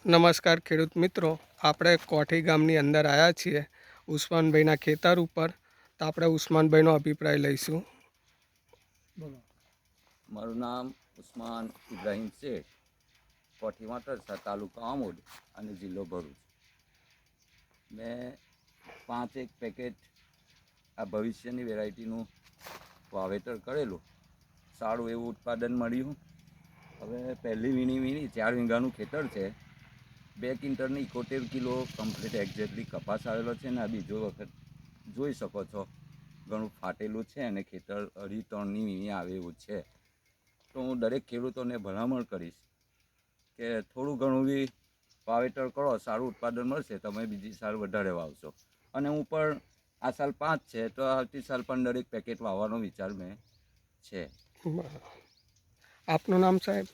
નમસ્કાર ખેડૂત મિત્રો, આપણે કોઠી ગામની અંદર આવ્યા છીએ ઉસ્માનભાઈના ખેતર ઉપર. તો આપણે ઉસ્માનભાઈનો અભિપ્રાય લઈશું. બોલો. મારું નામ ઉસ્માન ઇબ્રાહીમ શેખ, કોઠી માતરસા, તાલુકો આમોદ અને જિલ્લો ભરૂચ. મેં 5 પેકેટ આ ભવિષ્યની વેરાયટીનું વાવેતર કરેલું. સારું એવું ઉત્પાદન મળ્યું. હવે પહેલી વીણી 4 વીઘાનું ખેતર છે. 2 ક્વિન્ટલની 71 કિલો કમ્પ્લીટ એક્ઝેક્ટલી કપાસ આવેલો છે ને આ બીજો વખત જોઈ શકો છો ઘણું ફાટેલું છે અને ખેતર 2.5-3ની વીણી આવે એવું છે. તો હું દરેક ખેડૂતોને ભલામણ કરીશ કે થોડું ઘણું બી વાવેતર કરો, સારું ઉત્પાદન મળશે, તમે બીજી સાલ વધારે વાવશો. અને હું પણ આ સાલ 5 છે તો આવતી સાલ પણ દરેક પેકેટ વાવવાનો વિચાર મેં છે. આપનું નામ સાહેબ?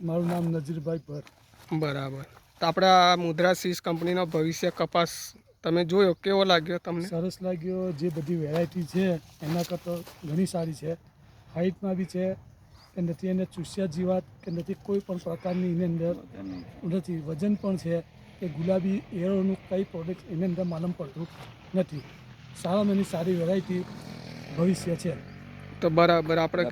મારું નામ નજીરભાઈ ભર. બરાબર. તો આપણે આ મુદ્રા સીડ્સ કંપનીનો ભવિષ્ય કપાસ તમે જોયો, કેવો લાગ્યો તમને? સરસ લાગ્યો. જે બધી વેરાયટી છે એના કરતાં ઘણી સારી છે. હાઇટમાં બી છે કે નથી એને ચૂસ્યા જીવાત કે નથી કોઈ પણ પ્રકારની એની અંદર નથી. વજન પણ છે કે ગુલાબી એરોનું કંઈ પ્રોડક્ટ એની અંદર માલમ પડતું નથી. સારામાં સારી વેરાયટી ભવિષ્ય છે. તો બરાબર, આપણે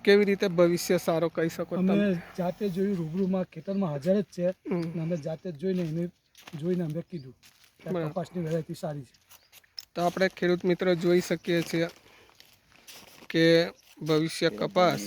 કેવી રીતે ભવિષ્ય સારો કહી શકો? અમે જાતે જોયું, રૂબરૂમાં ખેતરમાં હાજર જ છે અને અમે જાતે જ જોઈને અમે કીધું કે કપાસની વેરાયટી સારી છે. તો આપણે ખેડૂત મિત્રો જોઈ શકીએ છીએ કે ભવિષ્ય કપાસ